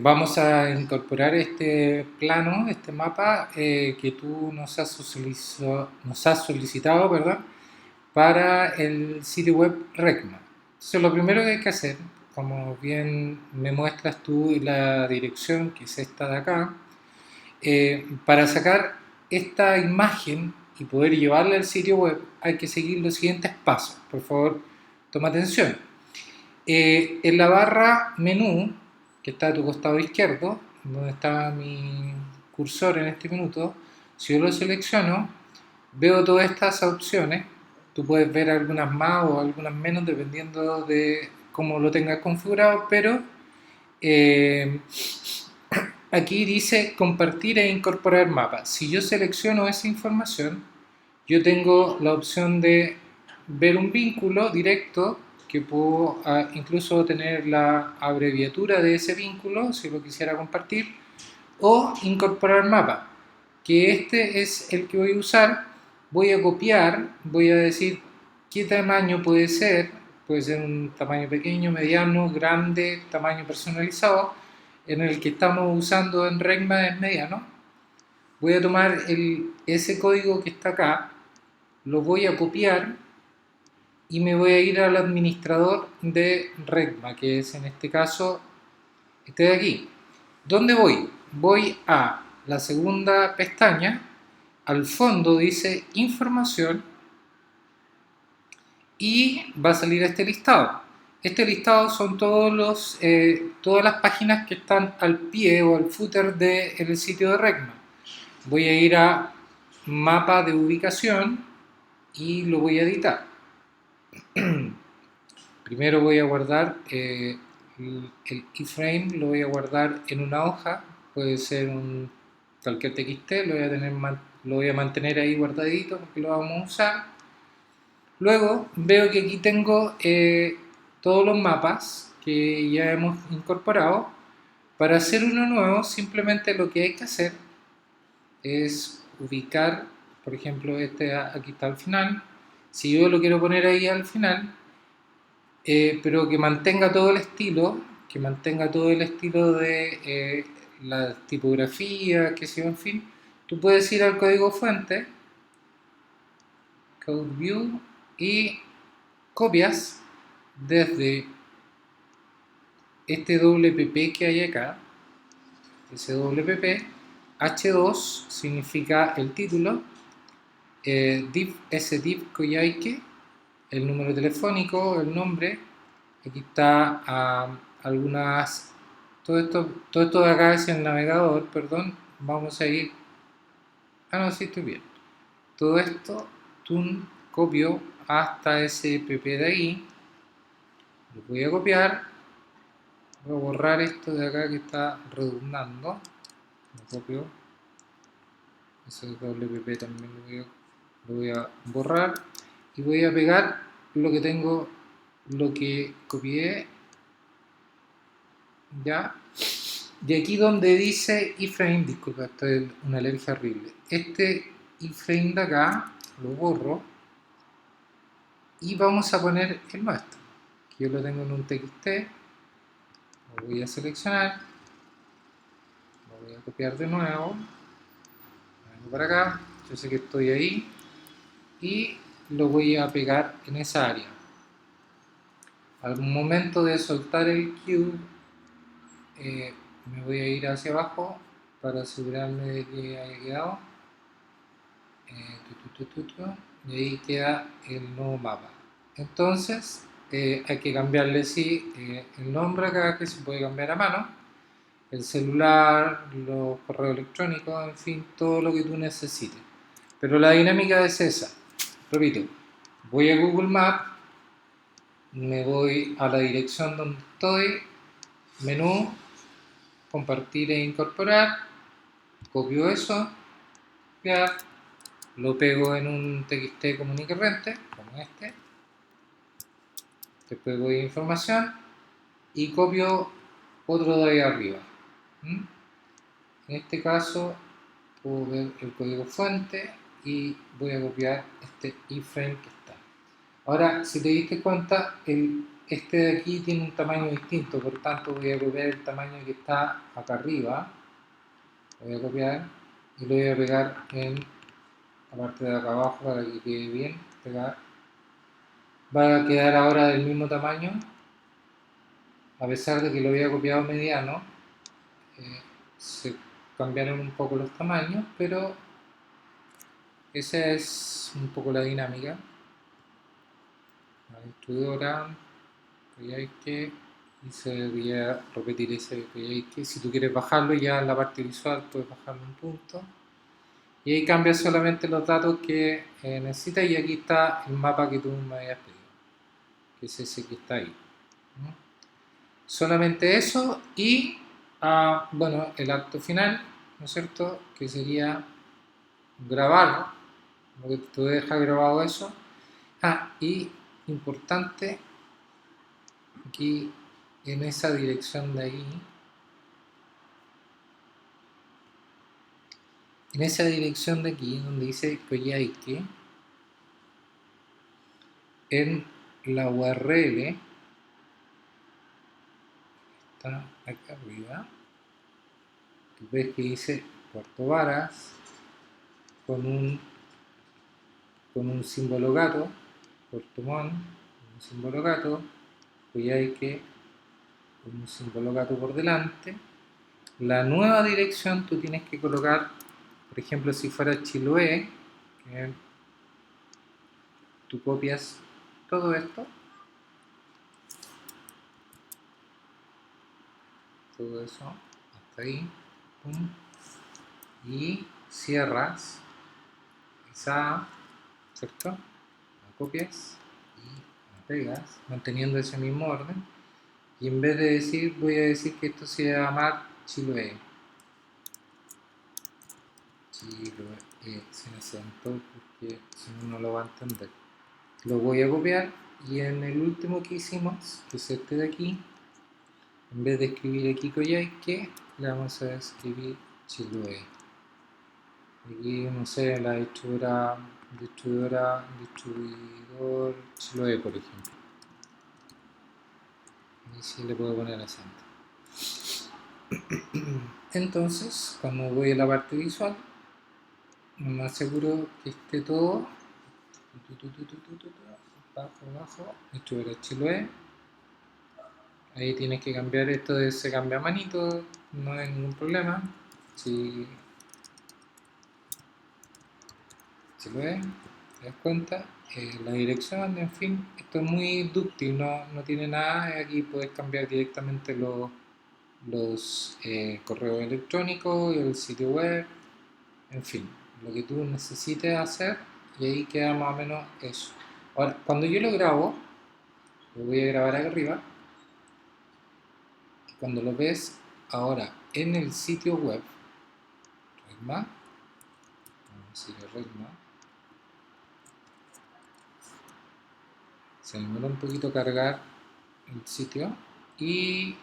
Vamos a incorporar este plano, este mapa que tú nos has solicitado, ¿verdad? Para el sitio web Recma. Entonces, lo primero que hay que hacer, como bien me muestras tú la dirección, que es esta de acá, para sacar esta imagen y poder llevarla al sitio web, hay que seguir los siguientes pasos. Por favor, toma atención. En la barra menú, que está a tu costado izquierdo, donde está mi cursor en este minuto, si yo lo selecciono, veo todas estas opciones. Tú puedes ver algunas más o algunas menos dependiendo de cómo lo tengas configurado, pero eh, aquí dice compartir e incorporar mapas. Si yo selecciono esa información, yo tengo la opción de ver un vínculo directo que puedo incluso tener la abreviatura de ese vínculo si lo quisiera compartir, o incorporar mapa, que este es el que voy a usar. Voy a copiar, voy a decir qué tamaño puede ser un tamaño pequeño, mediano, grande, tamaño personalizado. En el que estamos usando en Regma es mediano. Voy a tomar ese código que está acá, lo voy a copiar y me voy a ir al administrador de Regma, que es en este caso este de aquí. ¿Dónde voy? Voy a la segunda pestaña, al fondo dice información y va a salir este listado. Este listado son todas las páginas que están al pie o al footer del sitio de Regma. Voy a ir a mapa de ubicación y lo voy a editar. Primero voy a guardar el keyframe, lo voy a guardar en una hoja, puede ser un cualquier TXT, lo voy a mantener ahí guardadito porque lo vamos a usar. Luego veo que aquí tengo todos los mapas que ya hemos incorporado. Para hacer uno nuevo, simplemente lo que hay que hacer es ubicar, por ejemplo, este aquí está al final. Si yo lo quiero poner ahí al final, pero que mantenga todo el estilo, de la tipografía, que sea, en fin, tú puedes ir al código fuente, Code View, y copias desde este WPP que hay acá, ese WPP, H2 significa el título, ese div Koyaike, el número telefónico, el nombre, aquí está algunas, todo esto de acá es el navegador, perdón, vamos a ir, no, sí estoy bien, todo esto, copio hasta ese pp de ahí, lo voy a copiar, voy a borrar esto de acá que está redundando, lo copio, ese wpp también lo voy a borrar, y voy a pegar lo que tengo, lo que copié, ya. Y aquí donde dice iframe, disculpa, esto es una alergia horrible. Este iframe de acá lo borro y vamos a poner el nuestro. Aquí yo lo tengo en un txt, lo voy a seleccionar, lo voy a copiar de nuevo, vengo para acá, yo sé que estoy ahí y lo voy a pegar en esa área. Al momento de soltar el cube, me voy a ir hacia abajo para asegurarme de que haya quedado. Y ahí queda el nuevo mapa. Entonces, hay que cambiarle el nombre acá, que se puede cambiar a mano, el celular, los correos electrónicos, en fin, todo lo que tú necesites. Pero la dinámica es esa. Repito, voy a Google Maps, me voy a la dirección donde estoy, menú, compartir e incorporar, copio eso, copiar, lo pego en un txt común y corriente, como este, después voy a información y copio otro de ahí arriba. En este caso puedo ver el código fuente y voy a copiar este iframe que está. Ahora, si te diste cuenta, este de aquí tiene un tamaño distinto, por tanto voy a copiar el tamaño que está acá arriba, lo voy a copiar y lo voy a pegar en la parte de acá abajo para que quede bien, pegar. Va a quedar ahora del mismo tamaño, a pesar de que lo había copiado mediano, se cambiaron un poco los tamaños, pero esa es un poco la dinámica. La distribuidora, que y se voy a repetir ese que si tú quieres bajarlo ya en la parte visual puedes bajarlo un punto y ahí cambias solamente los datos que necesitas y aquí está el mapa que tú me habías pedido, que es ese que está ahí, ¿no? Solamente eso y bueno, el acto final, ¿no es cierto? Que sería grabarlo, lo que tú dejas grabado eso. Y importante, aquí en esa dirección de ahí, en esa dirección de aquí, donde dice Coyhaique, en la URL, está acá arriba, tú ves que dice Puerto Varas, con un símbolo gato, Puerto Montt, un símbolo gato, Coyhaique, con un símbolo gato por delante. La nueva dirección tú tienes que colocar, por ejemplo, si fuera Chiloé, tú copias todo esto, todo eso, hasta ahí, pum, y cierras esa A, ¿cierto? La copias y la pegas, manteniendo ese mismo orden, y en vez de decir, voy a decir que esto se va a llamar Chiloé, Chiloé, sin acento, porque si no, no lo va a entender. Lo voy a copiar y en el último que hicimos, que es este de aquí, en vez de escribir aquí Coyhaique, le vamos a escribir Chiloé. Aquí, no sé, la distribuidor Chiloé, por ejemplo. Y sí le puedo poner acento. Entonces, cuando voy a la parte visual, me aseguro que esté todo abajo, distribuidor Chiloé. Ahí tienes que cambiar esto de ese cambia manito, no hay ningún problema. Si lo ves, te das cuenta, la dirección, en fin, esto es muy dúctil, no tiene nada. Aquí puedes cambiar directamente los correos electrónicos y el sitio web, en fin, lo que tú necesites hacer, y ahí queda más o menos eso. Ahora, cuando yo lo grabo, lo voy a grabar acá arriba. Cuando lo ves ahora en el sitio web, Redma, se demora un poquito cargar el sitio y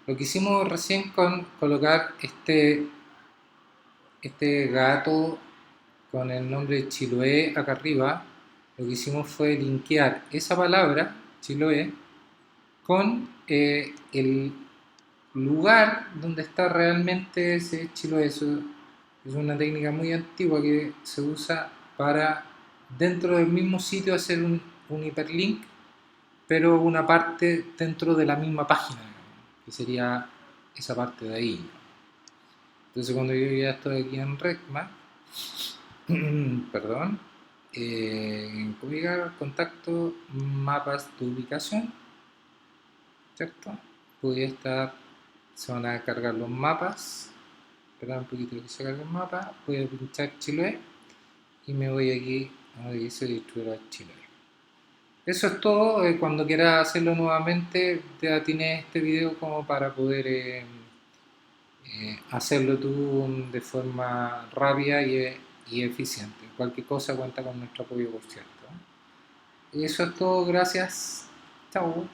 lo que hicimos recién con colocar este gato con el nombre de Chiloé acá arriba, lo que hicimos fue linkear esa palabra, Chiloé, con el lugar donde está realmente ese Chiloé. Eso es una técnica muy antigua que se usa para dentro del mismo sitio hacer un hiperlink, pero una parte dentro de la misma página, que sería esa parte de ahí. Entonces cuando yo ya estoy aquí en Recma, perdón, ubicar, contacto, mapas de ubicación, ¿cierto? Voy a estar, se van a cargar los mapas, esperar un poquito que se cargue el mapa, voy a pinchar Chiloé y me voy aquí a donde dice distribuir a Chiloé. Eso es todo. Cuando quieras hacerlo nuevamente, ya tienes este video como para poder hacerlo tú de forma rápida y eficiente. Cualquier cosa cuenta con nuestro apoyo, por cierto. Y eso es todo. Gracias. Chao.